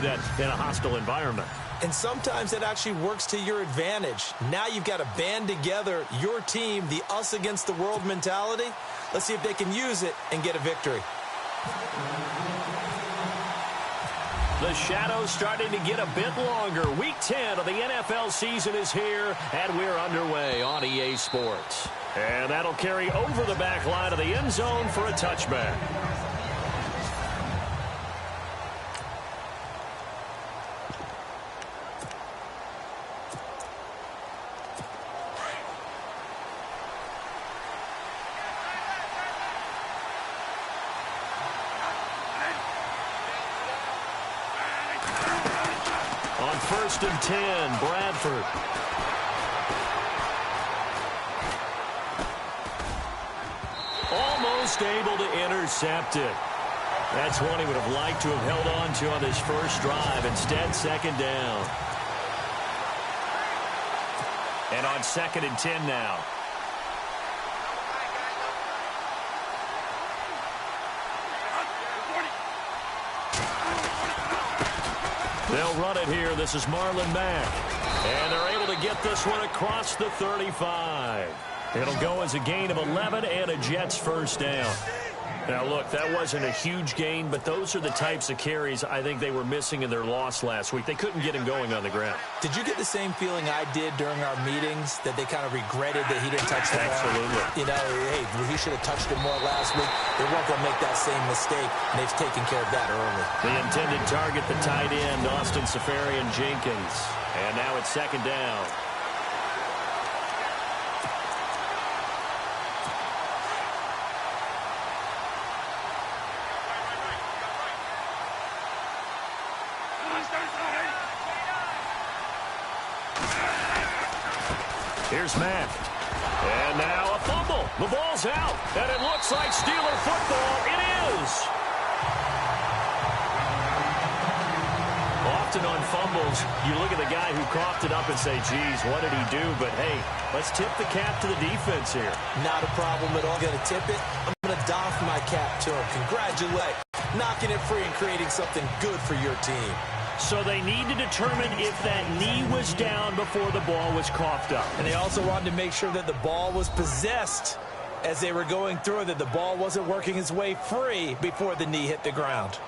that in a hostile environment. And sometimes it actually works to your advantage. Now you've got to band together your team, the us against the world mentality. Let's see if they can use it and get a victory. The shadow's starting to get a bit longer. Week 10 of the NFL season is here, and we're underway on EA Sports. And that'll carry over the back line of the end zone for a touchback. On 1st and 10, Bradford. Almost able to intercept it. That's one he would have liked to have held on to on this first drive. Instead, 2nd down. And on 2nd and 10 now. They'll run it here. This is Marlon Mack. And they're able to get this one across the 35. It'll go as a gain of 11 and a Jets first down. Now, look, that wasn't a huge gain, but those are the types of carries I think they were missing in their loss last week. They couldn't get him going on the ground. Did you get the same feeling I did during our meetings, that they kind of regretted that he didn't touch the ball? Absolutely. You know, hey, he should have touched it more last week. They weren't going to make that same mistake, and they've taken care of that early. The intended target, the tight end, Austin Seferian-Jenkins. And now it's 2nd down. Here's Mack. And now a fumble. The ball's out. And it looks like Steeler football. It is. Often on fumbles, you look at the guy who coughed it up and say, geez, what did he do? But, hey, let's tip the cap to the defense here. Not a problem at all. Going to tip it. I'm going to doff my cap to him. Congratulate. Knocking it free and creating something good for your team. So they need to determine if that knee was down before the ball was coughed up. And they also wanted to make sure that the ball was possessed as they were going through it, that the ball wasn't working its way free before the knee hit the ground.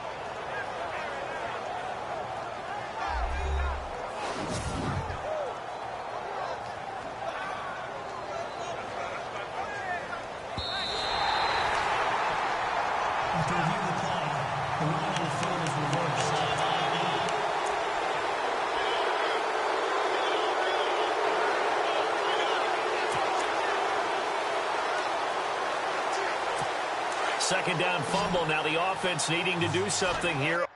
Second down fumble. Now the offense needing to do something here.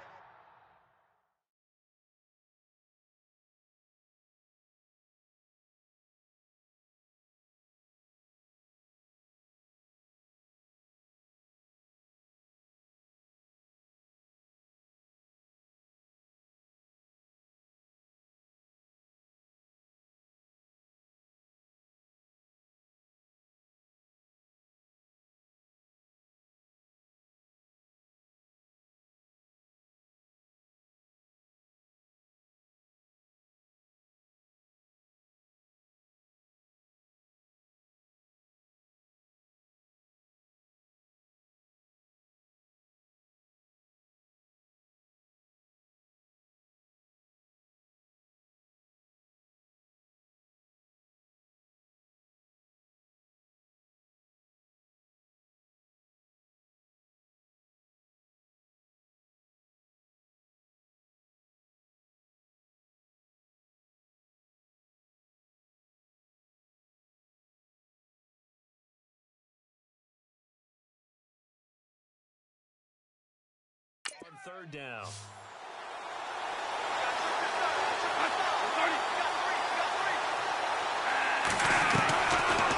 On 3rd down.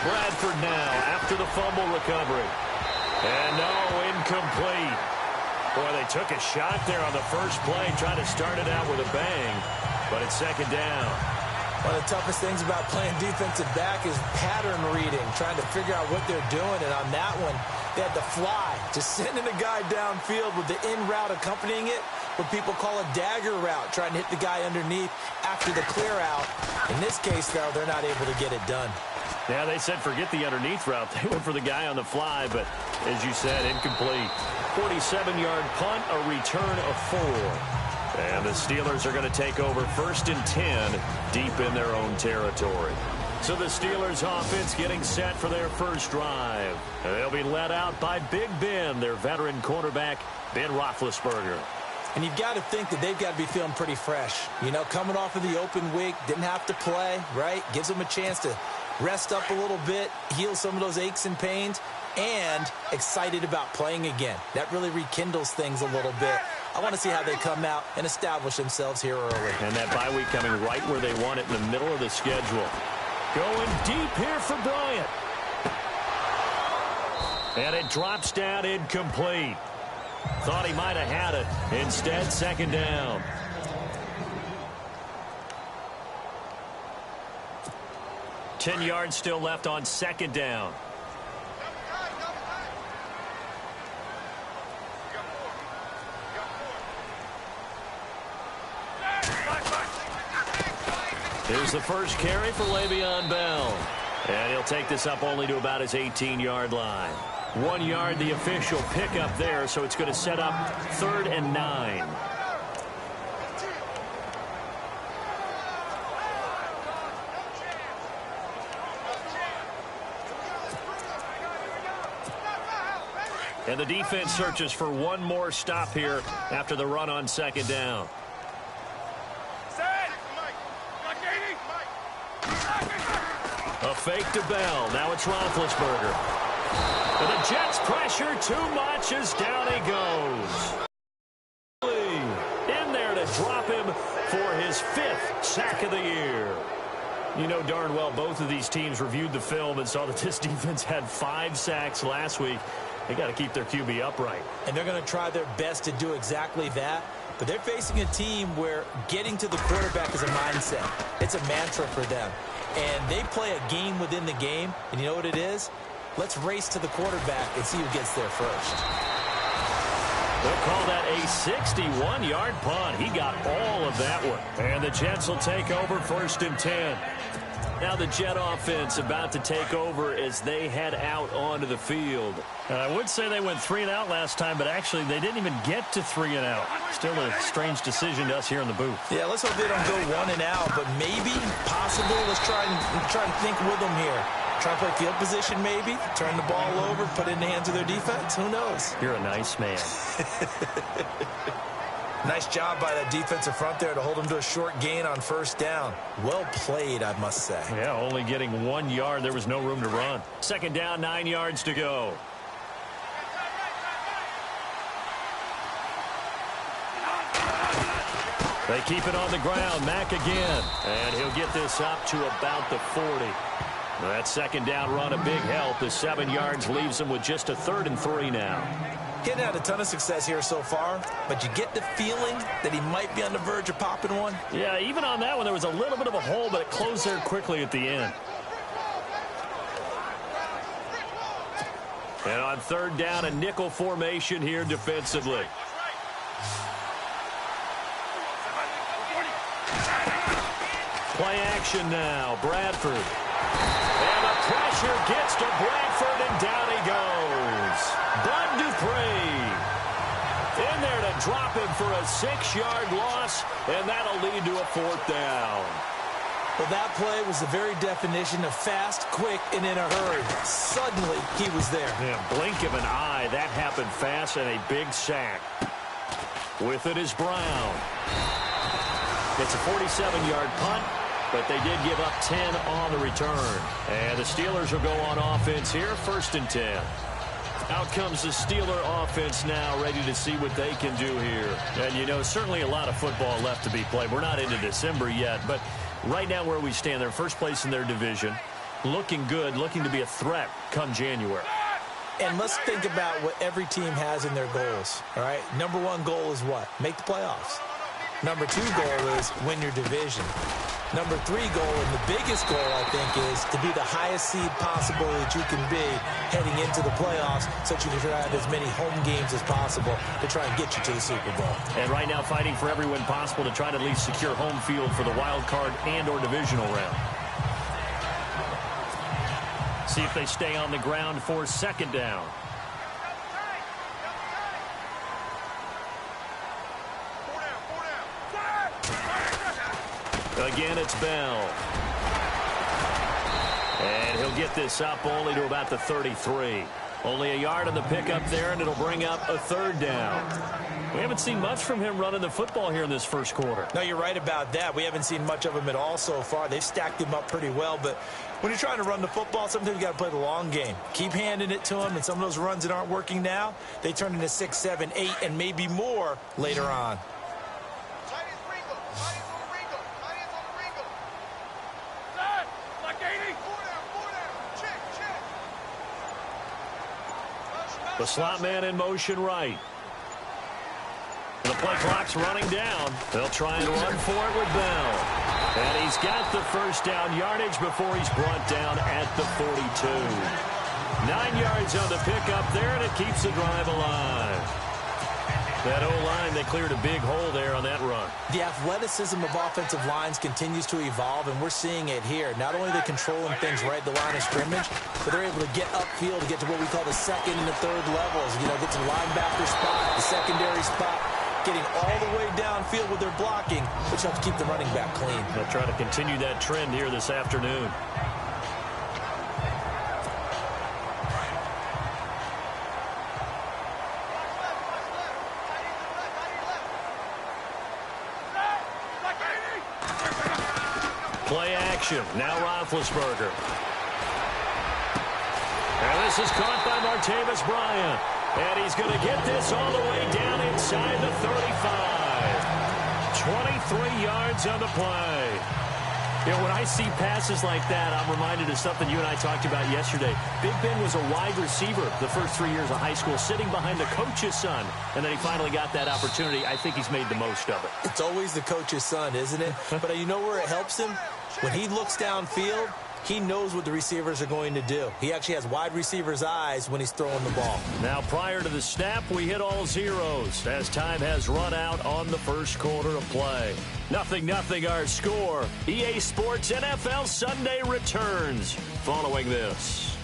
Bradford now after the fumble recovery. And no, incomplete. Boy, they took a shot there on the first play, trying to start it out with a bang, but it's 2nd down. One of the toughest things about playing defensive back is pattern reading, trying to figure out what they're doing. And on that one, they had to fly, just sending a guy downfield with the in route accompanying it. what people call a dagger route, trying to hit the guy underneath after the clear out. In this case, though, they're not able to get it done. Yeah, they said forget the underneath route. They went for the guy on the fly, but as you said, incomplete. 47-yard punt, a return of 4. And the Steelers are going to take over 1st and 10 deep in their own territory. So the Steelers offense getting set for their first drive. And they'll be led out by Big Ben, their veteran quarterback, Ben Roethlisberger. And you've got to think that they've got to be feeling pretty fresh. You know, coming off of the open week, didn't have to play, right? Gives them a chance to rest up a little bit, heal some of those aches and pains, and excited about playing again. That really rekindles things a little bit. I want to see how they come out and establish themselves here early. And that bye week coming right where they want it in the middle of the schedule. Going deep here for Bryant. And it drops down incomplete. Thought he might have had it. Instead, 2nd down. Ten yards still left on 2nd down. Here's the first carry for Le'Veon Bell. And he'll take this up only to about his 18-yard line. 1 yard, the official pickup there, so it's going to set up 3rd and 9. And the defense searches for one more stop here after the run on 2nd down. A fake to Bell. Now it's Roethlisberger. And the Jets pressure too much as down he goes. In there to drop him for his 5th sack of the year. You know darn well both of these teams reviewed the film and saw that this defense had 5 sacks last week. They got to keep their QB upright. And they're going to try their best to do exactly that. But they're facing a team where getting to the quarterback is a mindset. It's a mantra for them. And they play a game within the game. And you know what it is? Let's race to the quarterback and see who gets there first. They'll call that a 61-yard punt. He got all of that one. And the Jets will take over 1st and 10. Now the Jet offense about to take over as they head out onto the field. I would say they went 3 and out last time, but actually they didn't even get to 3 and out. Still a strange decision to us here in the booth. Yeah, let's hope they don't go 1 and out, but maybe, possibly, let's try and think with them here. Try to play field position maybe, turn the ball over, put it in the hands of their defense. Who knows? You're a nice man. Nice job by that defensive front there to hold them to a short gain on 1st down. Well played, I must say. Yeah, only getting 1 yard. There was no room to run. 2nd down, 9 yards to go. They keep it on the ground. Mack again. And he'll get this up to about the 40. That 2nd down run, a big help. The 7 yards leaves him with just a 3rd and 3 now. Getting had a ton of success here so far, but you get the feeling that he might be on the verge of popping one. Yeah, even on that one, there was a little bit of a hole, but it closed there quickly at the end. And on 3rd down, a nickel formation here defensively. Play action now, Bradford. And the pressure gets to Bradford, and down he goes. Bud Dupree in there to drop him for a 6-yard loss, and that'll lead to a 4th down. Well, that play was the very definition of fast, quick, and in a hurry. Suddenly, he was there. Yeah, blink of an eye. That happened fast, and a big sack. With it is Brown. It's a 47-yard punt, but they did give up 10 on the return. And the Steelers will go on offense here, 1st and 10. Out comes the Steeler offense now, ready to see what they can do here. And, you know, certainly a lot of football left to be played. We're not into December yet, but right now where we stand, they're first place in their division, looking good, looking to be a threat come January. And let's think about what every team has in their goals, all right? Number 1 goal is what? Make the playoffs. Number 2 goal is win your division. Number 3 goal, and the biggest goal, I think, is to be the highest seed possible that you can be heading into the playoffs, so that you can try to have as many home games as possible to try and get you to the Super Bowl. And right now fighting for every win possible to try to at least secure home field for the wild card and or divisional round. See if they stay on the ground for second down. Again, it's Bell. And he'll get this up only to about the 33. Only a yard on the pickup there, and it'll bring up a third down. We haven't seen much from him running the football here in this first quarter. No, you're right about that. We haven't seen much of him at all so far. They've stacked him up pretty well, but when you're trying to run the football, sometimes you got to play the long game. Keep handing it to him, and some of those runs that aren't working now, they turn into 6, 7, 8, and maybe more later on. The slot man in motion right. The play clock's running down. They'll try and run for it with Bell. And he's got the first down yardage before he's brought down at the 42. 9 yards on the pickup there, and it keeps the drive alive. That O-line, they cleared a big hole there on that run. The athleticism of offensive lines continues to evolve, and we're seeing it here. Not only are they controlling things right at the line of scrimmage, but they're able to get upfield to get to what we call the second and the third levels. You know, get to the linebacker spot, the secondary spot, getting all the way downfield with their blocking, which helps keep the running back clean. They'll try to continue that trend here this afternoon. Play action. Now Roethlisberger. And this is caught by Martavis Bryant. And he's going to get this all the way down inside the 35. 23 yards on the play. You know, when I see passes like that, I'm reminded of something you and I talked about yesterday. Big Ben was a wide receiver the first 3 years of high school, sitting behind the coach's son. And then he finally got that opportunity. I think he's made the most of it. It's always the coach's son, isn't it? But you know where it helps him? When he looks downfield, he knows what the receivers are going to do. He actually has wide receivers' eyes when he's throwing the ball. Now, prior to the snap, we hit all zeros as time has run out on the first quarter of play. 0-0 our score. EA Sports NFL Sunday returns following this.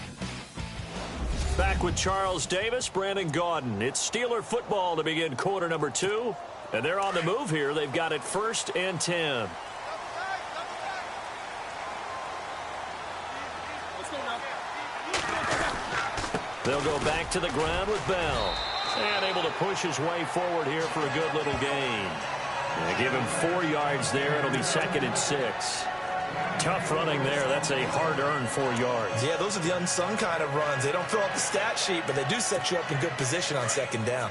Back with Charles Davis, Brandon Gaudin. It's Steeler football to begin quarter number 2. And they're on the move here. They've got it 1st and 10. They'll go back to the ground with Bell. And able to push his way forward here for a good little gain. They give him 4 yards there. It'll be 2nd and 6. Tough running there. That's a hard-earned 4 yards. Yeah, those are the unsung kind of runs. They don't fill out the stat sheet, but they do set you up in good position on 2nd down.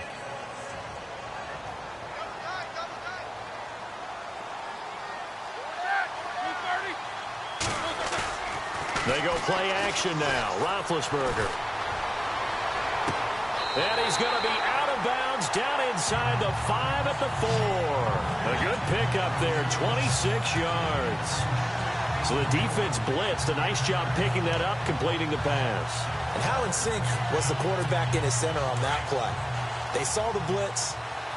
They go play action now. Roethlisberger. And he's going to be out of bounds down inside the 5 at the 4. A good pickup there, 26 yards. So the defense blitzed. A nice job picking that up, completing the pass. And how in sync was the quarterback in his center on that play? They saw the blitz,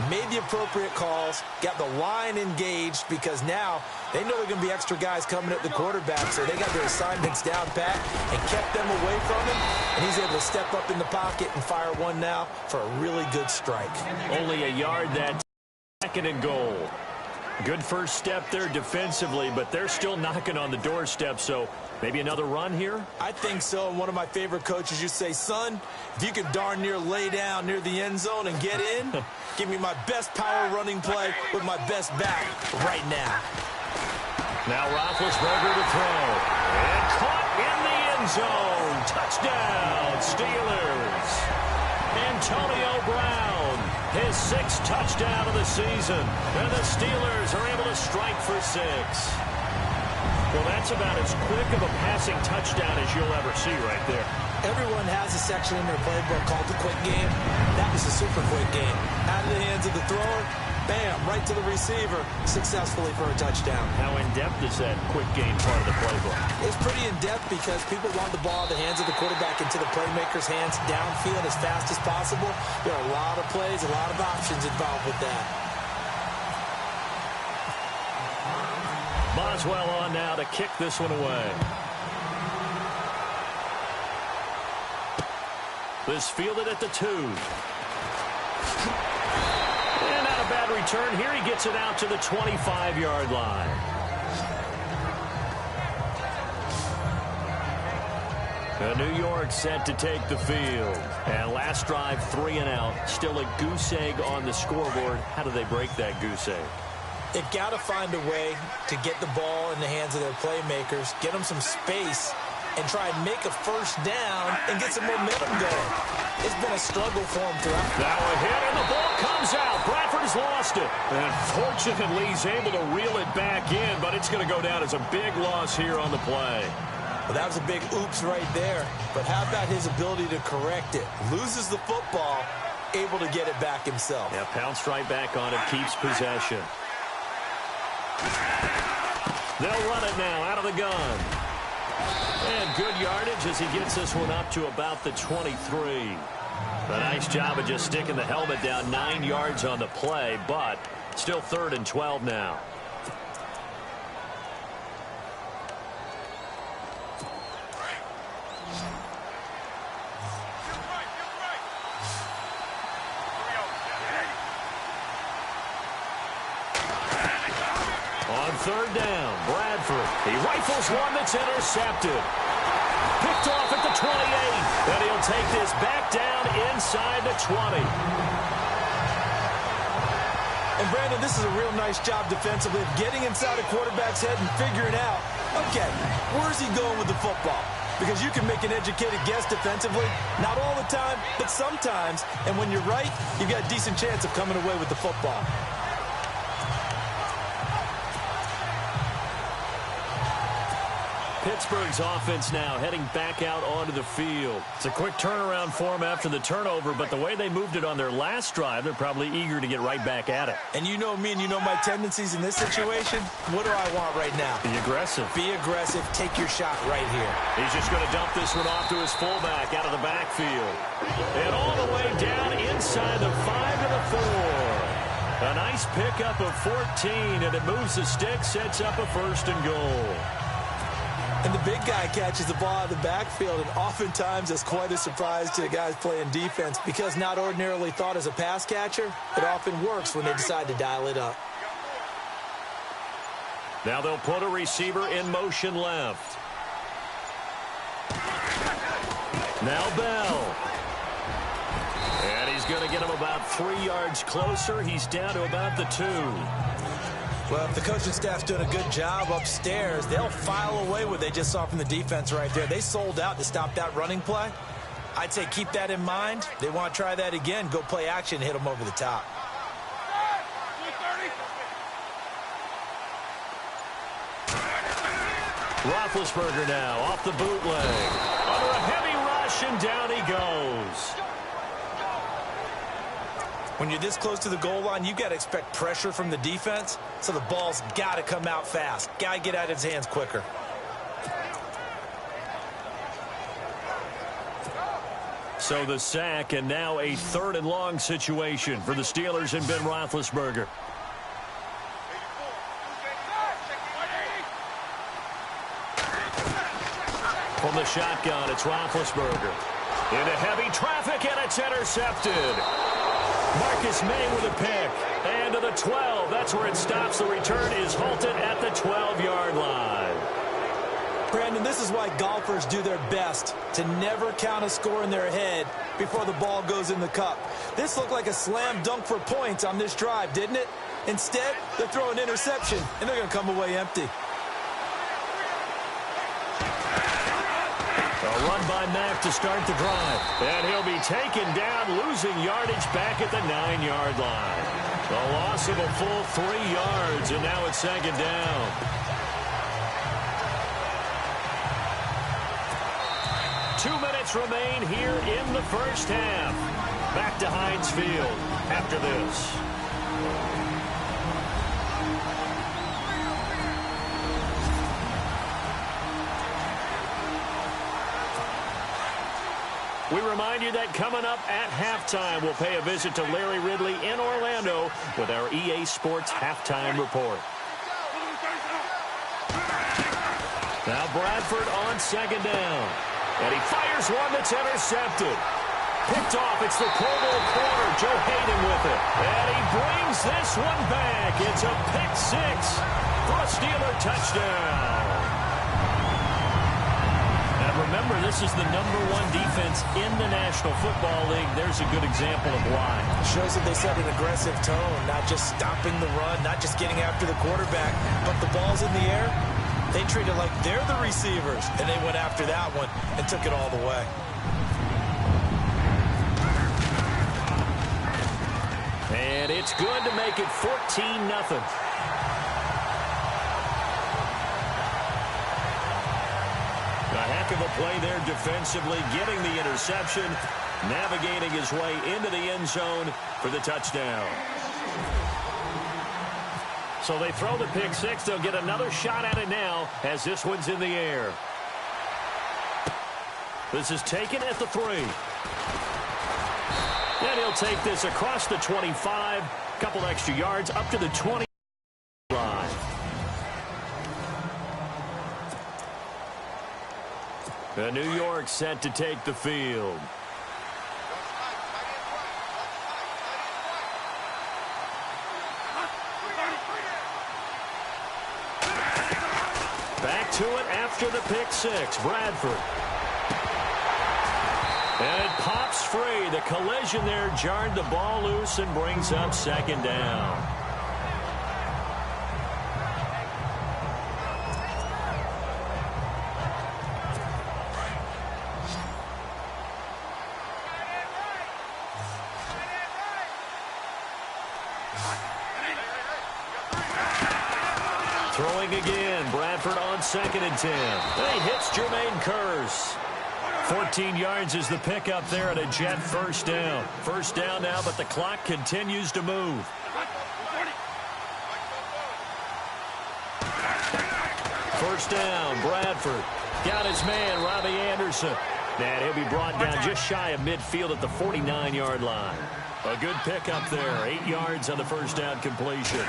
made the appropriate calls, got the line engaged, because now they know there are going to be extra guys coming at the quarterback, so they got their assignments down pat and kept them away from him, and he's able to step up in the pocket and fire one now for a really good strike. Only a yard that 2nd and goal. Good first step there defensively, but they're still knocking on the doorstep, so maybe another run here? I think so, and one of my favorite coaches used to say, son, if you can darn near lay down near the end zone and get in, give me my best power running play with my best back right now. Now Roethlisberger to throw. And caught in the end zone. Touchdown, Steelers. Antonio Brown, his 6th touchdown of the season. And the Steelers are able to strike for 6. Well, that's about as quick of a passing touchdown as you'll ever see right there. Everyone has a section in their playbook called the quick game. That was a super quick game. Out of the hands of the thrower, Bam, right to the receiver, successfully for a touchdown. How in-depth is that quick game part of the playbook? It's pretty in-depth because people want the ball in the hands of the quarterback into the playmaker's hands downfield as fast as possible. There are a lot of plays, a lot of options involved with that. Boswell on now to kick this one away. This fielded at the 2. And not a bad return. Here he gets it out to the 25-yard line. New York set to take the field. And last drive, 3 and out. Still a goose egg on the scoreboard. How do they break that goose egg? They've got to find a way to get the ball in the hands of their playmakers, get them some space, and try and make a first down and get some momentum going. It's been a struggle for them throughout. Now a hit, and the ball comes out. Bradford has lost it. And fortunately, he's able to reel it back in, but it's going to go down as a big loss here on the play. Well, that was a big oops right there. But how about his ability to correct it? Loses the football, able to get it back himself. Yeah, pounced right back on it, keeps possession. They'll run it now out of the gun. And good yardage as he gets this one up to about the 23. A nice job of just sticking the helmet down 9 yards on the play, but still 3rd and 12 now. On 3rd down, Bradford. He rifles one that's intercepted. Picked off at the 28. And he'll take this back down inside the 20. And, Brandon, this is a real nice job defensively of getting inside a quarterback's head and figuring out, okay, where's he going with the football? Because you can make an educated guess defensively, not all the time, but sometimes. And when you're right, you've got a decent chance of coming away with the football. Pittsburgh's offense now heading back out onto the field. It's a quick turnaround for them after the turnover, but the way they moved it on their last drive, they're probably eager to get right back at it. And you know me and you know my tendencies in this situation. What do I want right now? Be aggressive. Be aggressive. Take your shot right here. He's just going to dump this one off to his fullback out of the backfield. And all the way down inside the 5 to the 4. A nice pickup of 14, and it moves the stick, sets up a 1st and goal. And the big guy catches the ball out of the backfield, and oftentimes it's quite a surprise to the guys playing defense because not ordinarily thought as a pass catcher, it often works when they decide to dial it up. Now they'll put a receiver in motion left. Now Bell. And he's going to get him about 3 yards closer. He's down to about the 2. Well, if the coaching staff's doing a good job upstairs, they'll file away what they just saw from the defense right there. They sold out to stop that running play. I'd say keep that in mind. They want to try that again. Go play action, hit them over the top. Roethlisberger now off the bootleg. Under a heavy rush, and down he goes. When you're this close to the goal line, you've got to expect pressure from the defense, so the ball's got to come out fast. Got to get out of his hands quicker. So the sack, and now a 3rd and long situation for the Steelers and Ben Roethlisberger. From the shotgun, it's Roethlisberger. Into heavy traffic, and it's intercepted. Marcus May with a pick. And to the 12. That's where it stops. The return is halted at the 12-yard line. Brandon, this is why golfers do their best to never count a score in their head before the ball goes in the cup. This looked like a slam dunk for points on this drive, didn't it? Instead, they're throwing an interception, and they're going to come away empty. A run by Mack to start the drive. And he'll be taken down, losing yardage back at the 9-yard line. A loss of a full 3 yards, and now it's 2nd down. 2 minutes remain here in the first half. Back to Heinz Field after this. We remind you that coming up at halftime, we'll pay a visit to Larry Ridley in Orlando with our EA Sports Halftime Report. Now Bradford on second down. And he fires one that's intercepted. Picked off. It's the Pro Bowl corner. Joe Hayden with it. And he brings this one back. It's a pick six for a Steeler touchdown. Now remember, this is the #1 defense in the National Football League. There's a good example of why. It shows that they set an aggressive tone, not just stopping the run, not just getting after the quarterback, but the ball's in the air. They treat it like they're the receivers, and they went after that one and took it all the way. And it's good to make it 14-0. A heck of a play there defensively, getting the interception, navigating his way into the end zone for the touchdown. So they throw the pick six. They'll get another shot at it now as this one's in the air. This is taken at the 3. And he'll take this across the 25. Couple extra yards up to the 20 line. New York set to take the field. Back to it after the pick six. Bradford. And it pops free. The collision there jarred the ball loose and brings up second down. Throwing again. Bradford on 2nd and 10. He hits Jermaine Kearse. 14 yards is the pickup there at a Jet first down. First down now, but the clock continues to move. First down, Bradford. Got his man, Robbie Anderson. And he'll be brought down just shy of midfield at the 49-yard line. A good pickup there. 8 yards on the first down completion.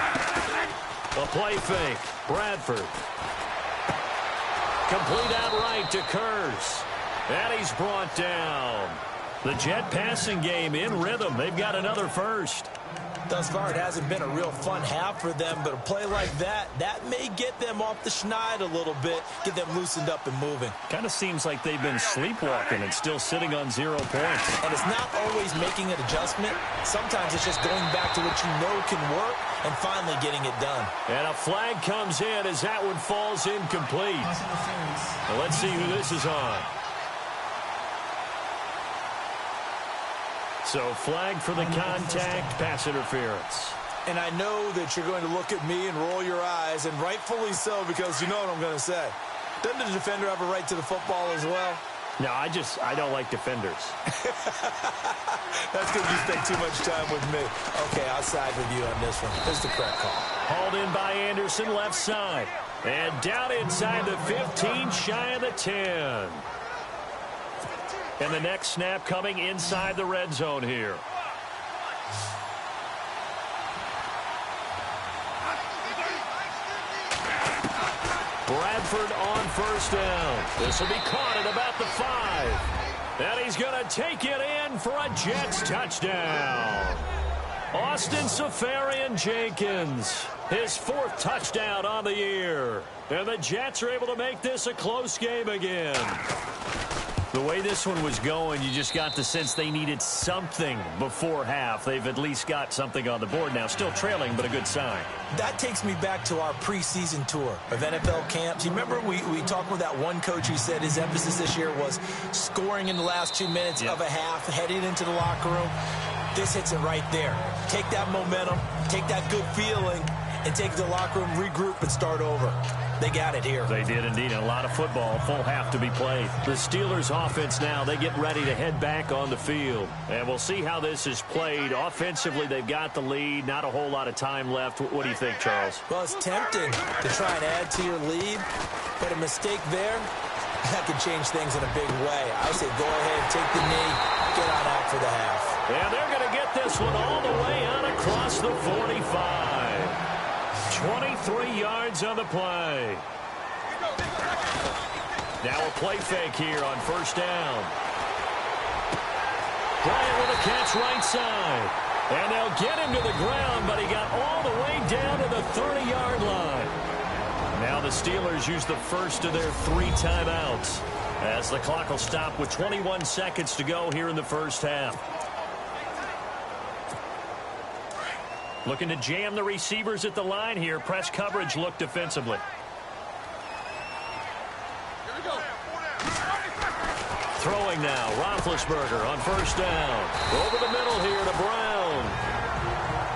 A play fake. Bradford. Complete outright to Kearse. And he's brought down. The Jet passing game in rhythm. They've got another first. Thus far, it hasn't been a real fun half for them, but a play like that may get them off the schneid a little bit, get them loosened up and moving. Kind of seems like they've been sleepwalking and still sitting on 0 points. And it's not always making an adjustment. Sometimes it's just going back to what you know can work and finally getting it done. And a flag comes in as that one falls incomplete. Well, let's see who this is on. So flag for the contact, pass interference. And I know that you're going to look at me and roll your eyes, and rightfully so, because you know what I'm going to say. Doesn't the defender have a right to the football as well? No, I don't like defenders. That's because you spend too much time with me. Okay, I'll side with you on this one. This is the correct call. Hauled in by Anderson, left side. And down inside the 15, shy of the 10. And the next snap coming inside the red zone here. Bradford on first down. This will be caught at about the 5. And he's going to take it in for a Jets touchdown. Austin Seferian-Jenkins, his 4th touchdown on the year. And the Jets are able to make this a close game again. The way this one was going, you just got the sense they needed something before half. They've at least got something on the board now. Still trailing, but a good sign. That takes me back to our preseason tour of NFL camps. You remember we talked with that one coach who said his emphasis this year was scoring in the last 2 minutes of a half, heading into the locker room. This hits it right there. Take that momentum, take that good feeling, and take it to the locker room, regroup, and start over. They got it here. They did indeed. And a lot of football, full half to be played. The Steelers offense now, they get ready to head back on the field. And we'll see how this is played. Offensively, they've got the lead. Not a whole lot of time left. What do you think, Charles? Well, it's tempting to try and add to your lead. But a mistake there, that could change things in a big way. I say go ahead, take the knee, get on out for the half. And they're going to get this one all the way out across the 45. 23 yards on the play. Now a play fake here on first down. Bryant with a catch right side. And they'll get him to the ground, but he got all the way down to the 30-yard line. Now the Steelers use the first of their 3 timeouts as the clock will stop with 21 seconds to go here in the first half. Looking to jam the receivers at the line here. Press coverage look defensively. Throwing now, Roethlisberger on first down. Over the middle here to Brown.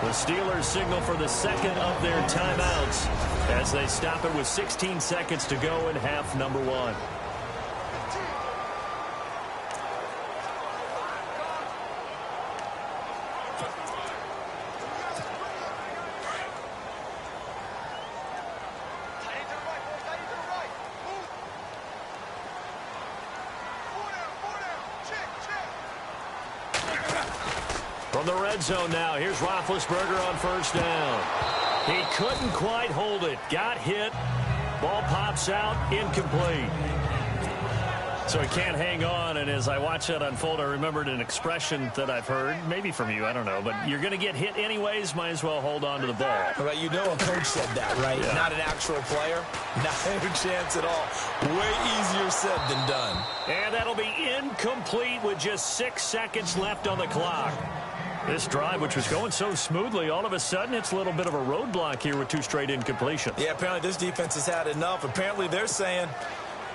The Steelers signal for the second of their timeouts as they stop it with 16 seconds to go in half number 1. From the red zone now, here's Roethlisberger on first down. He couldn't quite hold it. Got hit. Ball pops out. Incomplete. So he can't hang on, and as I watch that unfold, I remembered an expression that I've heard, maybe from you, I don't know, but you're going to get hit anyways, might as well hold on to the ball. Well, you know a coach said that, right? Yeah. Not an actual player. Not a chance at all. Way easier said than done. And that'll be incomplete with just 6 seconds left on the clock. This drive, which was going so smoothly, all of a sudden it's a little bit of a roadblock here with 2 straight incompletions. Yeah, apparently this defense has had enough. Apparently they're saying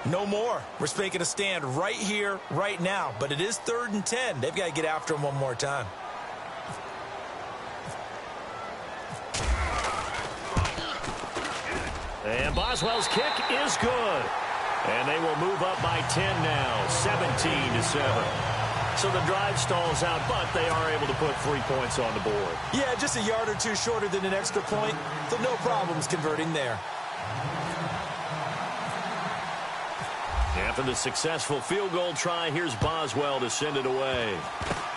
no more. We're making a stand right here, right now. But it is 3rd and 10. They've got to get after him one more time. And Boswell's kick is good. And they will move up by 10 now, 17-7. So the drive stalls out, but they are able to put 3 points on the board. Yeah, just a yard or 2 shorter than an extra point. So no problems converting there. After the successful field goal try, here's Boswell to send it away.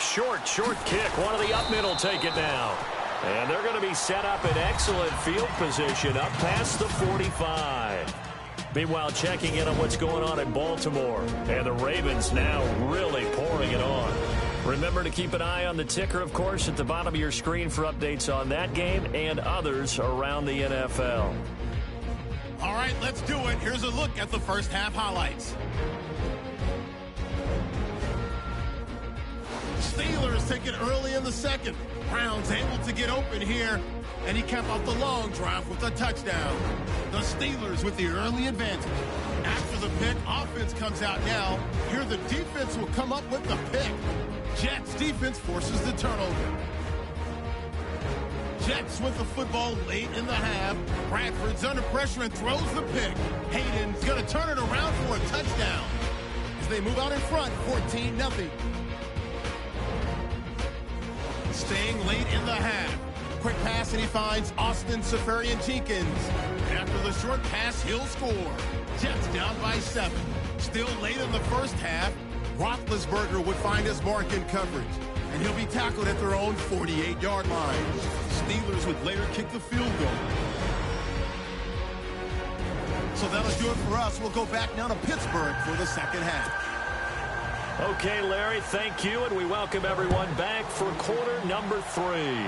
Short kick. One of the up middle take it now. And they're going to be set up in excellent field position up past the 45. Meanwhile, checking in on what's going on in Baltimore. And the Ravens now really pouring it on. Remember to keep an eye on the ticker, of course, at the bottom of your screen for updates on that game and others around the NFL. All right, let's do it. Here's a look at the first half highlights. Steelers take it early in the second. Brown's able to get open here, and he capped off the long drive with a touchdown. The Steelers with the early advantage. After the pick, offense comes out now. Here the defense will come up with the pick. Jets defense forces the turnover. Jets with the football late in the half. Bradford's under pressure and throws the pick. Hayden's going to turn it around for a touchdown as they move out in front, 14-0. Staying late in the half. Quick pass, and he finds Austin Seferian-Jenkins. After the short pass, he'll score. Jets down by 7. Still late in the first half, Roethlisberger would find his mark in coverage, and he'll be tackled at their own 48-yard line. Steelers would later kick the field goal. So that'll do it for us. We'll go back now to Pittsburgh for the second half. Okay, Larry, thank you, and we welcome everyone back for quarter number 3.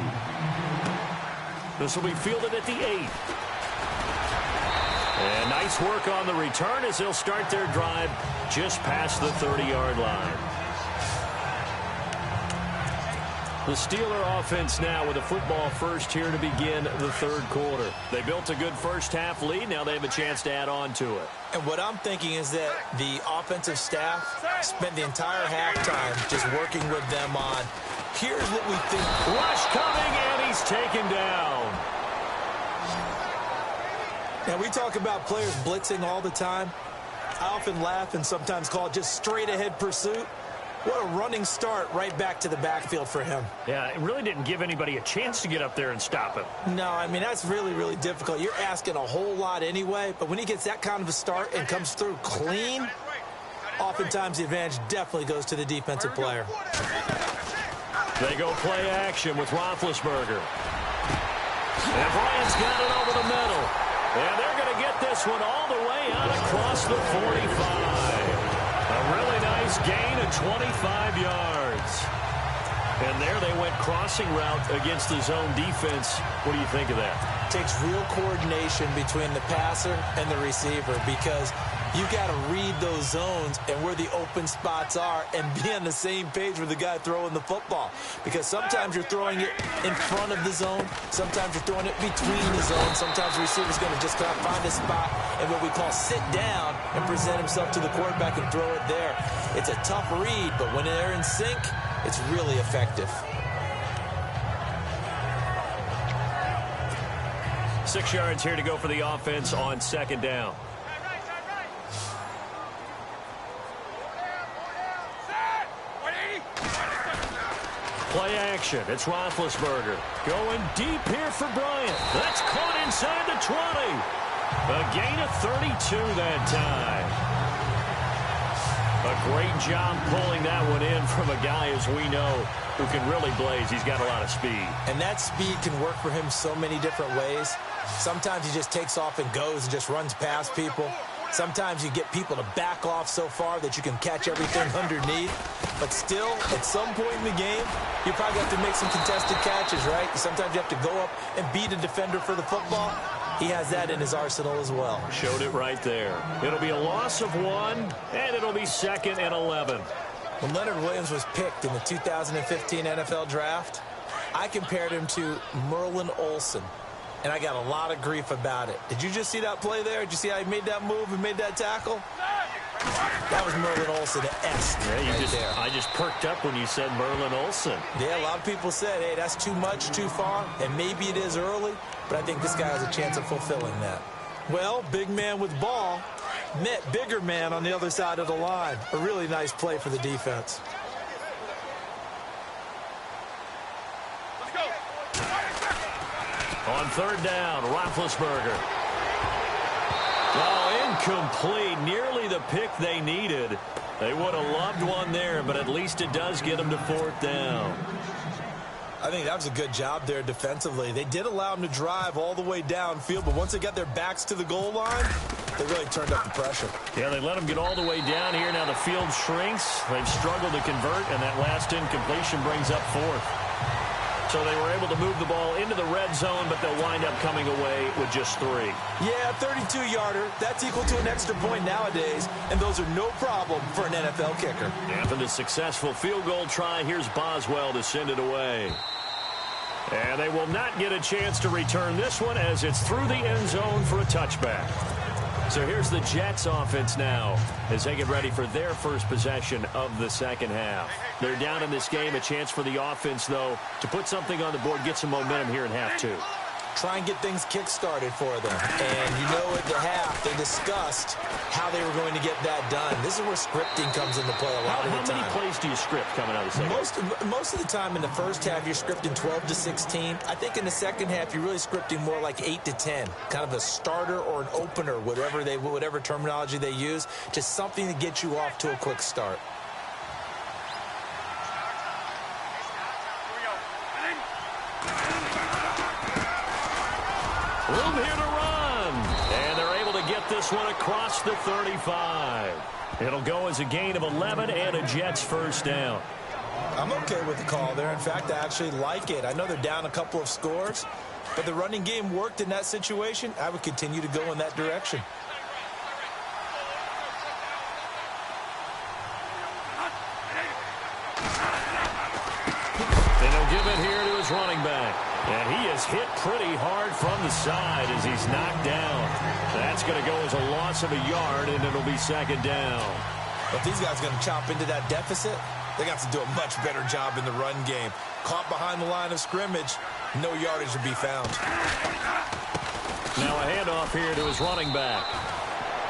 This will be fielded at the 8. And nice work on the return as they'll start their drive just past the 30-yard line. The Steeler offense now with a football first here to begin the 3rd quarter. They built a good first half lead. Now they have a chance to add on to it. And what I'm thinking is that the offensive staff spent the entire halftime just working with them on, here's what we think. Rush coming, and he's taken down. Now, we talk about players blitzing all the time. I often laugh and sometimes call it just straight-ahead pursuit. What a running start right back to the backfield for him. Yeah, it really didn't give anybody a chance to get up there and stop him. No, I mean, that's really, really difficult. You're asking a whole lot anyway, but when he gets that kind of a start and comes through clean, oftentimes the advantage definitely goes to the defensive player. They go play action with Roethlisberger. And Bryant's got it over the middle. And they're going to get this one all the way out across the 45. A really nice gain of 25 yards. And there they went crossing route against the zone defense. What do you think of that? Takes real coordination between the passer and the receiver, because you got to read those zones and where the open spots are and be on the same page with the guy throwing the football. Because sometimes you're throwing it in front of the zone. Sometimes you're throwing it between the zones. Sometimes the receiver's going to just kind of find a spot and what we call sit down and present himself to the quarterback and throw it there. It's a tough read, but when they're in sync, it's really effective. 6 yards here to go for the offense on second down. Play action. It's Roethlisberger. Going deep here for Bryant. That's caught inside the 20. A gain of 32 that time. A great job pulling that one in from a guy, as we know, who can really blaze. He's got a lot of speed. And that speed can work for him so many different ways. Sometimes he just takes off and goes and just runs past people. Sometimes you get people to back off so far that you can catch everything underneath. But still, at some point in the game, you probably have to make some contested catches, right? Sometimes you have to go up and beat a defender for the football. He has that in his arsenal as well. Showed it right there. It'll be a loss of 1, and it'll be 2nd and 11. When Leonard Williams was picked in the 2015 NFL Draft, I compared him to Merlin Olsen. And I got a lot of grief about it. Did you just see that play there? Did you see how he made that move and made that tackle? That was Merlin Olsen-esque. Yeah, I just perked up when you said Merlin Olsen. Yeah, a lot of people said, hey, that's too much, too far, and maybe it is early, but I think this guy has a chance of fulfilling that. Well, big man with ball met bigger man on the other side of the line. A really nice play for the defense. On third down, Roethlisberger. Oh, incomplete. Nearly the pick they needed. They would have loved one there, but at least it does get them to 4th down. I think that was a good job there defensively. They did allow them to drive all the way downfield, but once they got their backs to the goal line, they really turned up the pressure. Yeah, they let them get all the way down here. Now the field shrinks. They've struggled to convert, and that last incompletion brings up 4th. So they were able to move the ball into the red zone, but they'll wind up coming away with just 3. Yeah, 32-yarder. That's equal to an extra point nowadays, and those are no problem for an NFL kicker. After the successful field goal try, here's Boswell to send it away. And they will not get a chance to return this one as it's through the end zone for a touchback. So here's the Jets offense now as they get ready for their first possession of the second half. They're down in this game. A chance for the offense, though, to put something on the board, get some momentum here in half 2. Try and get things kick-started for them. And you know at the half, they discussed how they were going to get that done. This is where scripting comes into play a lot of the time. How many plays do you script coming out of the second? Most of the time in the first half, you're scripting 12 to 16. I think in the second half, you're really scripting more like 8 to 10. Kind of a starter or an opener, whatever terminology they use, just something to get you off to a quick start. Room here to run. And they're able to get this one across the 35. It'll go as a gain of 11 and a Jets first down. I'm okay with the call there. In fact, I actually like it. I know they're down a couple of scores, but the running game worked in that situation. I would continue to go in that direction. And he'll give it here to his running back. And he is hit pretty hard from the side as he's knocked down. That's going to go as a loss of a yard, and it'll be second down. If these guys are going to chop into that deficit, they got to do a much better job in the run game. Caught behind the line of scrimmage, no yardage to be found. Now a handoff here to his running back.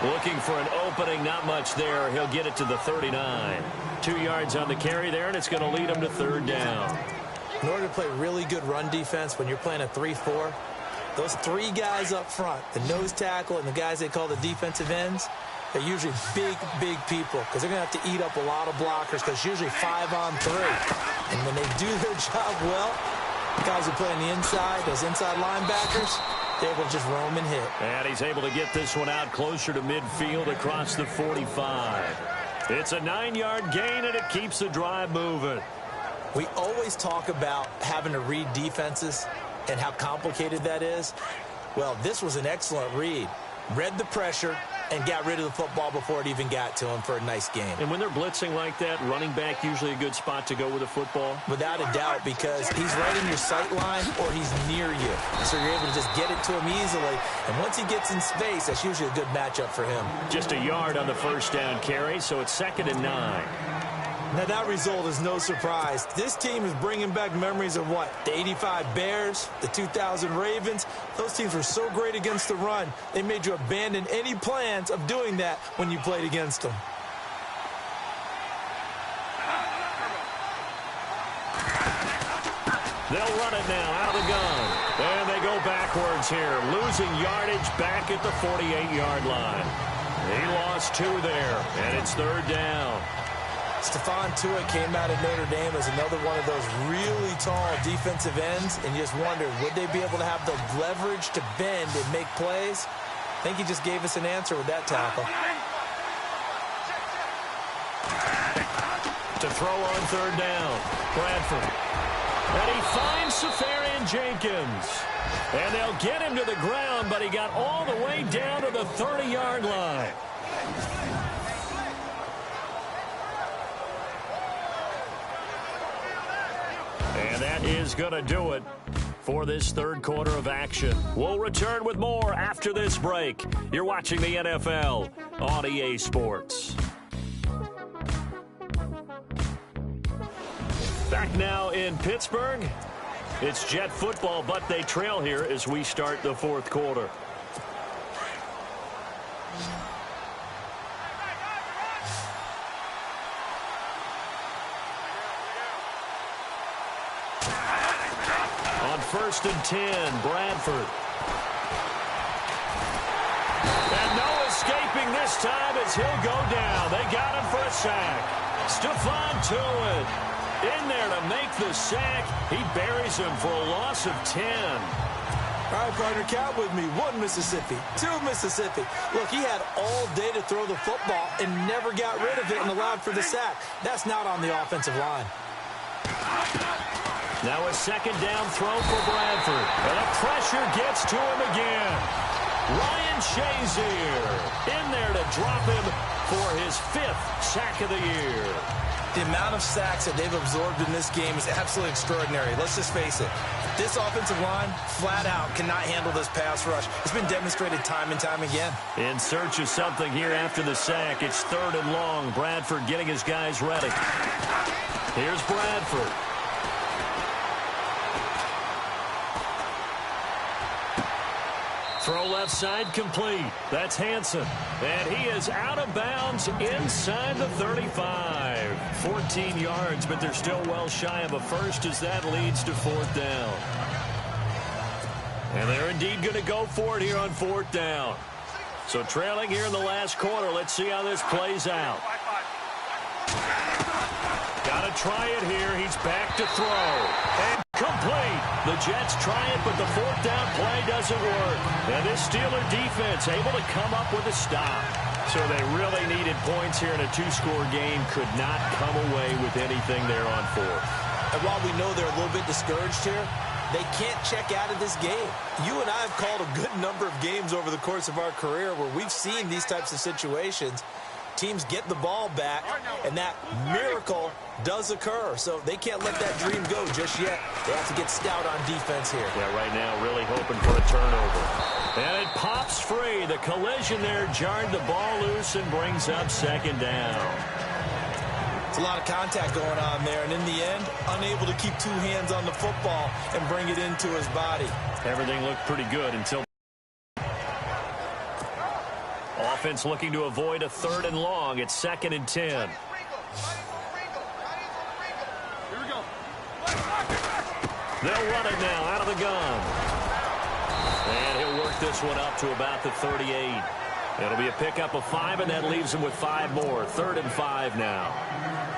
Looking for an opening, not much there. He'll get it to the 39. 2 yards on the carry there, and it's going to lead him to third down. In order to play really good run defense when you're playing a 3-4, those 3 guys up front, the nose tackle and the guys they call the defensive ends, They're usually big, big people because they're going to have to eat up a lot of blockers because it's usually 5-on-3. And when they do their job well, guys who play on the inside, those inside linebackers, they're able to just roam and hit. And he's able to get this one out closer to midfield across the 45. It's a 9-yard gain, and it keeps the drive moving. We always talk about having to read defenses and how complicated that is. Well, this was an excellent read. Read the pressure and got rid of the football before it even got to him for a nice game. And when they're blitzing like that, running back usually a good spot to go with the football? Without a doubt, because he's right in your sight line or he's near you. So you're able to just get it to him easily. And once he gets in space, that's usually a good matchup for him. Just a yard on the first down carry, so it's 2nd and 9. Now, that result is no surprise. This team is bringing back memories of what? The 85 Bears, the 2000 Ravens. Those teams were so great against the run, they made you abandon any plans of doing that when you played against them. They'll run it now out of the gun. And they go backwards here, losing yardage back at the 48-yard line. He lost 2 there, and it's 3rd down. Stephon Tuitt came out of Notre Dame as another one of those really tall defensive ends, and you just wondered, would they be able to have the leverage to bend and make plays? I think he just gave us an answer with that tackle. To throw on 3rd down, Bradford. And he finds Safarian Jenkins. And they'll get him to the ground, but he got all the way down to the 30-yard line. And that is going to do it for this 3rd quarter of action. We'll return with more after this break. You're watching the NFL on EA Sports. Back now in Pittsburgh. It's Jet football, but they trail here as we start the 4th quarter. On 1st and 10, Bradford. And no escaping this time as he'll go down. They got him for a sack. Stephon Tuitt in there to make the sack. He buries him for a loss of 10. All right, partner, count with me. 1 Mississippi, 2 Mississippi. Look, he had all day to throw the football and never got rid of it and allowed for the sack. That's not on the offensive line. Now a 2nd down throw for Bradford. And the pressure gets to him again. Ryan Shazier in there to drop him for his 5th sack of the year. The amount of sacks that they've absorbed in this game is absolutely extraordinary. Let's just face it. This offensive line, flat out, cannot handle this pass rush. It's been demonstrated time and time again. In search of something here after the sack. It's 3rd and long. Bradford getting his guys ready. Here's Bradford. Throw left side complete. That's Hansen. And he is out of bounds inside the 35. 14 yards, but they're still well shy of a first as that leads to 4th down. And they're indeed going to go for it here on 4th down. So trailing here in the last quarter. Let's see how this plays out. Got to try it here. He's back to throw. And complete. The Jets try it, but the 4th down play doesn't work. And this Steeler defense able to come up with a stop. So they really needed points here in a 2-score game. Could not come away with anything there on 4th. And while we know they're a little bit discouraged here, they can't check out of this game. You and I have called a good number of games over the course of our career where we've seen these types of situations. Teams get the ball back, and that miracle does occur. So they can't let that dream go just yet. They have to get stout on defense here. Yeah, right now really hoping for a turnover. And it pops free. The collision there jarred the ball loose and brings up 2nd down. It's a lot of contact going on there, and in the end, unable to keep 2 hands on the football and bring it into his body. Everything looked pretty good until offense looking to avoid a 3rd and long. It's 2nd and 10. Here we go. They'll run it now out of the gun. And he'll work this one up to about the 38. It'll be a pickup of 5, and that leaves them with 5 more. 3rd and 5 now.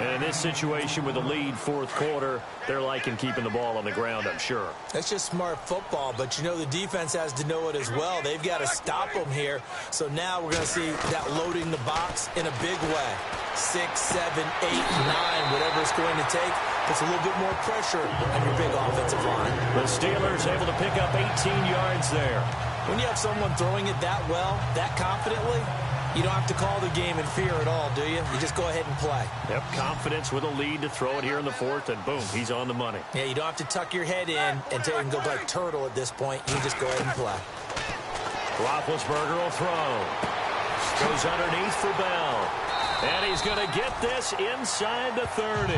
And in this situation with the lead, fourth quarter, they're liking keeping the ball on the ground, I'm sure. That's just smart football, but you know the defense has to know it as well. They've got to stop them here. So now we're going to see that loading the box in a big way. 6, 7, 8, 9, whatever it's going to take. Puts a little bit more pressure on your big offensive line. The Steelers able to pick up 18 yards there. When you have someone throwing it that well, that confidently, you don't have to call the game in fear at all, do you? You just go ahead and play. Yep, confidence with a lead to throw it here in the fourth, and boom, he's on the money. Yeah, you don't have to tuck your head in and go like turtle at this point. You just go ahead and play. Roethlisberger will throw. Goes underneath for Bell. And he's going to get this inside the 30.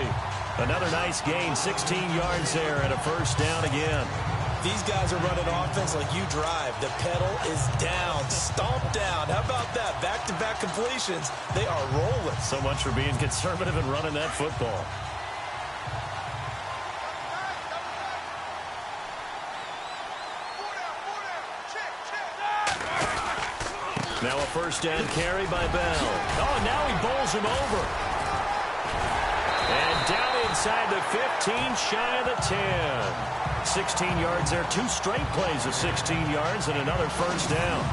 Another nice gain, 16 yards there, and a first down again. These guys are running offense like you drive. The pedal is down, stomped down. How about that? Back-to-back completions. They are rolling. So much for being conservative and running that football. Now a first down carry by Bell. Oh, and now he bowls him over. And down inside the 15, shy of the 10. 16 yards there. 2 straight plays of 16 yards and another first down.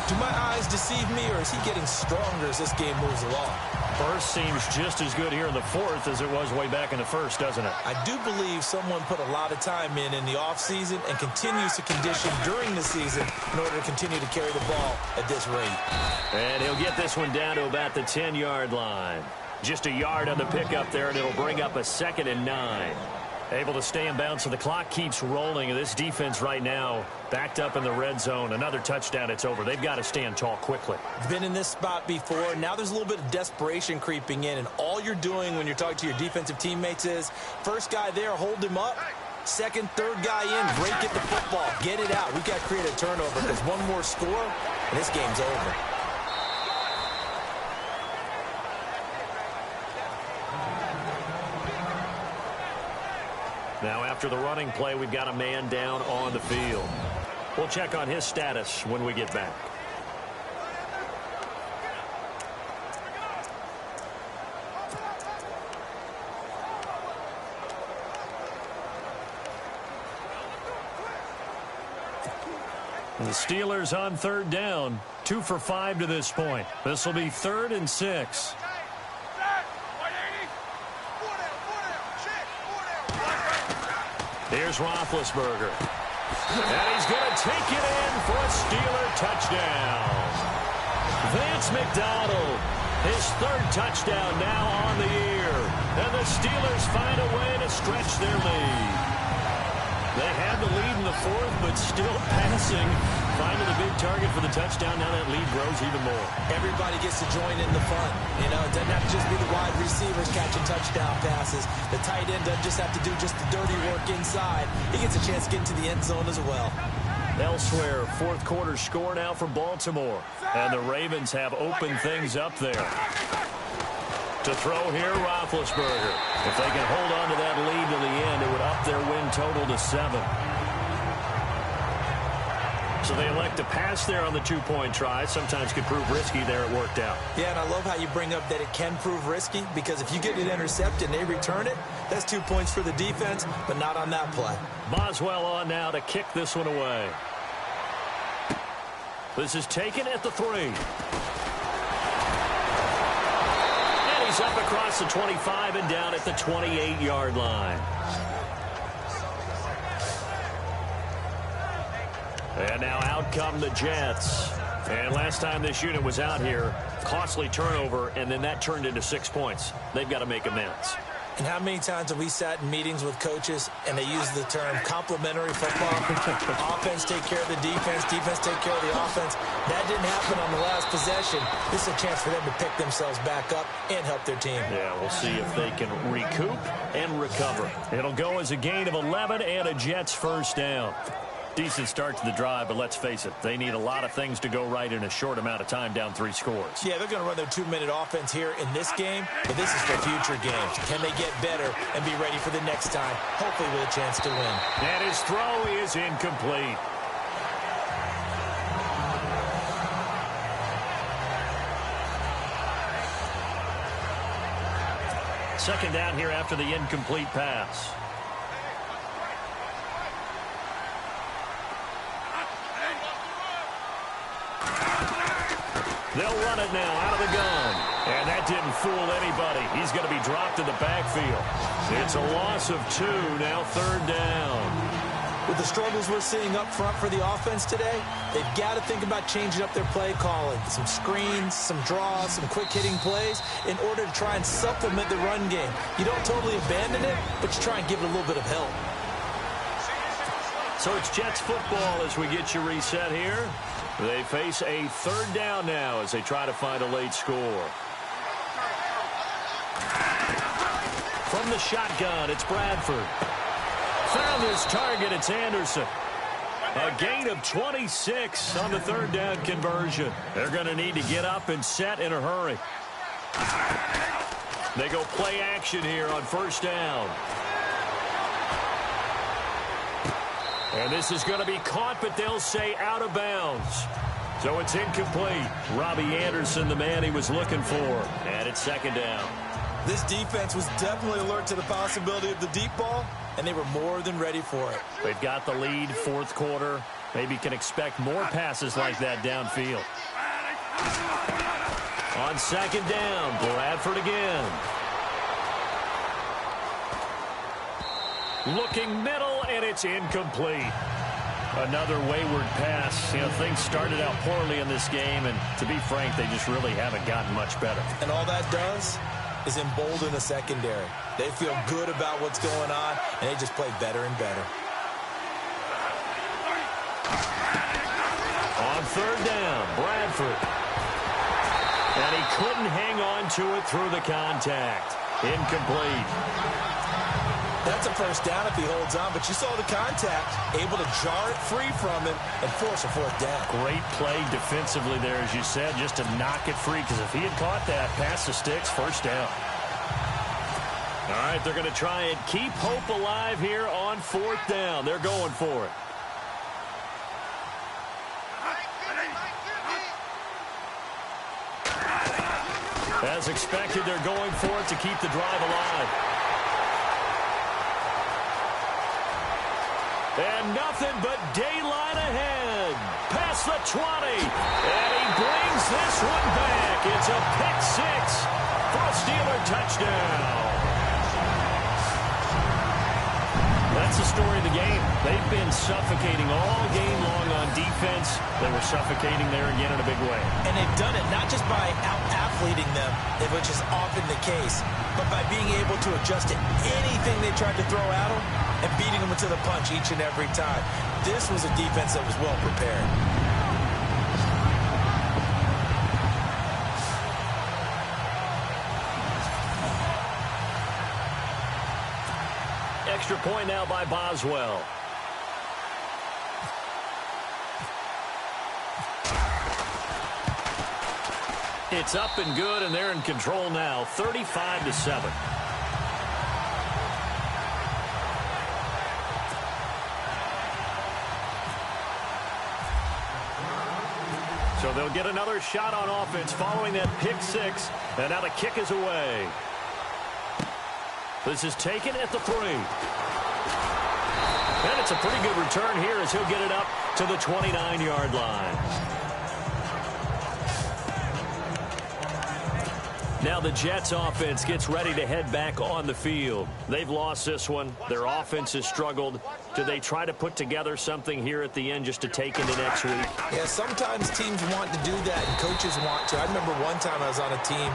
Do my eyes deceive me, or is he getting stronger as this game moves along? First seems just as good here in the fourth as it was way back in the first, doesn't it? I do believe someone put a lot of time in the offseason and continues to condition during the season in order to continue to carry the ball at this rate. And he'll get this one down to about the 10-yard line. Just a yard on the pickup there, and it'll bring up a 2nd and 9. Able to stay in bounds, so the clock keeps rolling. This defense right now backed up in the red zone. Another touchdown, it's over. They've got to stand tall quickly. Been in this spot before. Now there's a little bit of desperation creeping in, and all you're doing when you're talking to your defensive teammates is first guy there, hold him up. Second, third guy in, break it the football. Get it out. We've got to create a turnover because one more score, and this game's over. Now after the running play, we've got a man down on the field. We'll check on his status when we get back. And the Steelers on 3rd down. 2 for 5 to this point. This will be 3rd and 6. Here's Roethlisberger. And he's going to take it in for a Steeler touchdown. Vance McDonald, his 3rd touchdown now on the year. And the Steelers find a way to stretch their lead. They had the lead in the fourth, but still passing. Finding a big target for the touchdown. Now that lead grows even more. Everybody gets to join in the fun. You know, it doesn't have to just be the wide receivers catching touchdown passes. The tight end doesn't just have to do just the dirty work inside. He gets a chance to get into the end zone as well. Elsewhere, fourth quarter score now for Baltimore. And the Ravens have opened things up there. To throw here, Roethlisberger. If they can hold on to that lead to the end, it would up their win total to 7. So they elect to pass there on the 2-point try. Sometimes could prove risky there. It worked out. Yeah, and I love how you bring up that it can prove risky, because if you get it intercepted and they return it, that's 2 points for the defense, but not on that play. Boswell on now to kick this one away. This is taken at the 3. And he's up across the 25 and down at the 28-yard line. And now out come the Jets. And last time this unit was out here, costly turnover, and then that turned into 6 points. They've got to make amends. And how many times have we sat in meetings with coaches and they use the term complementary football? Offense take care of the defense, defense take care of the offense. That didn't happen on the last possession. This is a chance for them to pick themselves back up and help their team. Yeah, we'll see if they can recoup and recover. It'll go as a gain of 11 and a Jets first down. Decent start to the drive, but let's face it, they need a lot of things to go right in a short amount of time, down 3 scores. Yeah, they're going to run their 2-minute offense here in this game, but this is for future games. Can they get better and be ready for the next time, hopefully with a chance to win? And his throw is incomplete. Second down here after the incomplete pass. They'll run it now out of the gun. And that didn't fool anybody. He's going to be dropped in the backfield. It's a loss of 2, now third down. With the struggles we're seeing up front for the offense today, they've got to think about changing up their play calling. Some screens, some draws, some quick-hitting plays in order to try and supplement the run game. You don't totally abandon it, but you try and give it a little bit of help. So it's Jets football as we get you reset here. They face a third down now as they try to find a late score. From the shotgun, it's Bradford. Found his target, it's Anderson. A gain of 26 on the third down conversion. They're going to need to get up and set in a hurry. They go play action here on first down. And this is going to be caught, but they'll say out of bounds. So it's incomplete. Robbie Anderson, the man he was looking for. And it's second down. This defense was definitely alert to the possibility of the deep ball, and they were more than ready for it. They've got the lead, fourth quarter. Maybe can expect more passes like that downfield. On second down, Bradford again. Looking middle, and it's incomplete. Another wayward pass. You know, things started out poorly in this game, and to be frank, they just really haven't gotten much better. And all that does is embolden the secondary. They feel good about what's going on, and they just play better and better. On third down, Bradford. And he couldn't hang on to it through the contact. Incomplete. That's a first down if he holds on, but you saw the contact, able to jar it free from him and force a fourth down. Great play defensively there, as you said, just to knock it free, because if he had caught that, pass the sticks, first down. All right, they're going to try and keep hope alive here on fourth down. They're going for it. As expected, they're going for it to keep the drive alive. And nothing but daylight ahead. Past the 20. And he brings this one back. It's a pick six for a Steeler touchdown. That's the story of the game. They've been suffocating all game long on defense. They were suffocating there again in a big way. And they've done it not just by out-athleting them, which is often the case, but by being able to adjust to anything they tried to throw at them and beating them into the punch each and every time. This was a defense that was well prepared. Extra point now by Boswell. It's up and good, and they're in control now, 35-7. So they'll get another shot on offense following that pick six, and now the kick is away. This is taken at the 3. And it's a pretty good return here as he'll get it up to the 29-yard line. Now the Jets offense gets ready to head back on the field. They've lost this one. Their offense has struggled. Do they try to put together something here at the end just to take into next week? Yeah, sometimes teams want to do that and coaches want to. I remember one time I was on a team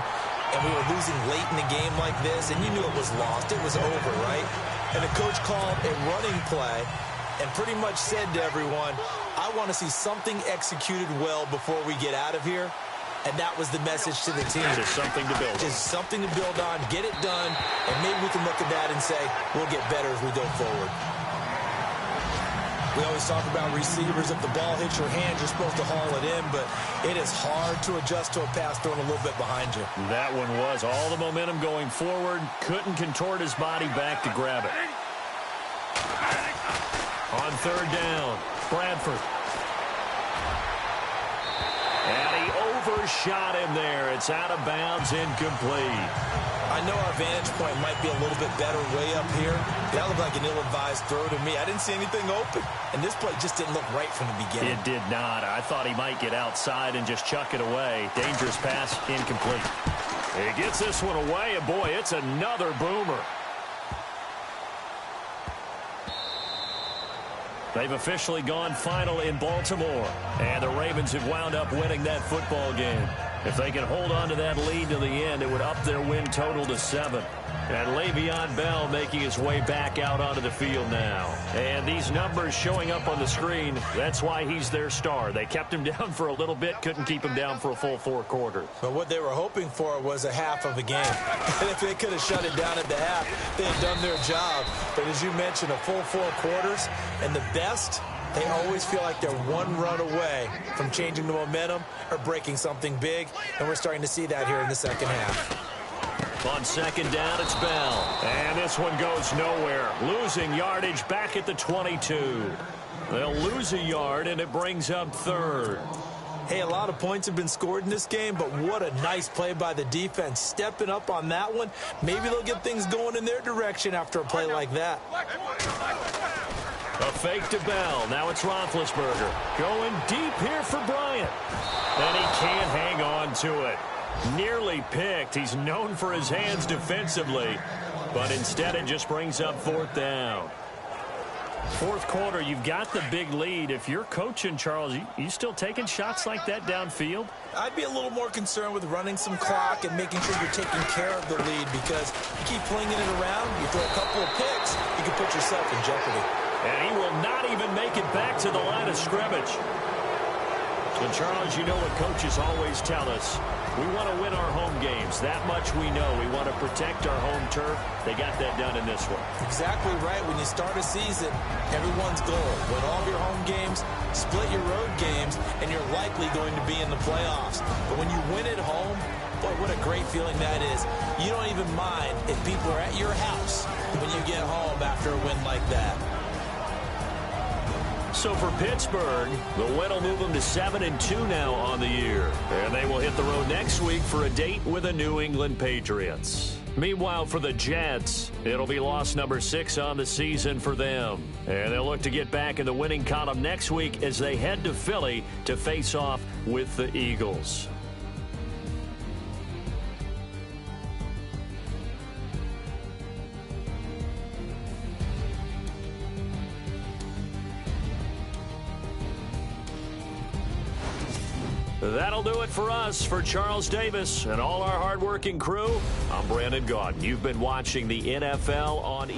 and we were losing late in the game like this, and you knew it was lost. It was over, right? And the coach called a running play and pretty much said to everyone, I want to see something executed well before we get out of here. And that was the message to the team. Just something to build on. Just something to build on, get it done, and maybe we can look at that and say, we'll get better as we go forward. We always talk about receivers. If the ball hits your hand, you're supposed to haul it in, but it is hard to adjust to a pass thrown a little bit behind you. That one was all the momentum going forward. Couldn't contort his body back to grab it. On third down, Bradford. And he overshot him there. It's out of bounds, incomplete. I know our vantage point might be a little bit better way up here. That looked like an ill-advised throw to me. I didn't see anything open. And this play just didn't look right from the beginning. It did not. I thought he might get outside and just chuck it away. Dangerous pass, incomplete. He gets this one away, and boy, it's another boomer. They've officially gone final in Baltimore, and the Ravens have wound up winning that football game. If they can hold on to that lead to the end, it would up their win total to 7. And Le'Veon Bell making his way back out onto the field now. And these numbers showing up on the screen, that's why he's their star. They kept him down for a little bit, couldn't keep him down for a full 4 quarters. But what they were hoping for was a half of a game. And if they could have shut it down at the half, they had done their job. But as you mentioned, a full 4 quarters, and the best, they always feel like they're one run away from changing the momentum or breaking something big, and we're starting to see that here in the second half. On second down, it's Bell. And this one goes nowhere. Losing yardage back at the 22. They'll lose a yard, and it brings up 3rd. Hey, a lot of points have been scored in this game, but what a nice play by the defense. Stepping up on that one. Maybe they'll get things going in their direction after a play like that. A fake to Bell. Now it's Roethlisberger. Going deep here for Bryant. And he can't hang on to it. Nearly picked. He's known for his hands defensively, but instead it just brings up 4th down. 4th quarter, you've got the big lead. If you're coaching, Charles, you still taking shots like that downfield? I'd be a little more concerned with running some clock and making sure you're taking care of the lead, because you keep flinging it around, you throw a couple of picks, you can put yourself in jeopardy. And he will not even make it back to the line of scrimmage. And Charles, you know what coaches always tell us. We want to win our home games. That much we know. We want to protect our home turf. They got that done in this one. Exactly right. When you start a season, everyone's goal: win all of your home games, split your road games, and you're likely going to be in the playoffs. But when you win at home, boy, what a great feeling that is. You don't even mind if people are at your house when you get home after a win like that. So for Pittsburgh, the win will move them to 7-2 now on the year. And they will hit the road next week for a date with the New England Patriots. Meanwhile, for the Jets, it'll be loss number 6 on the season for them. And they'll look to get back in the winning column next week as they head to Philly to face off with the Eagles. That'll do it for us. For Charles Davis and all our hardworking crew, I'm Brandon Gaudin. You've been watching the NFL on EA.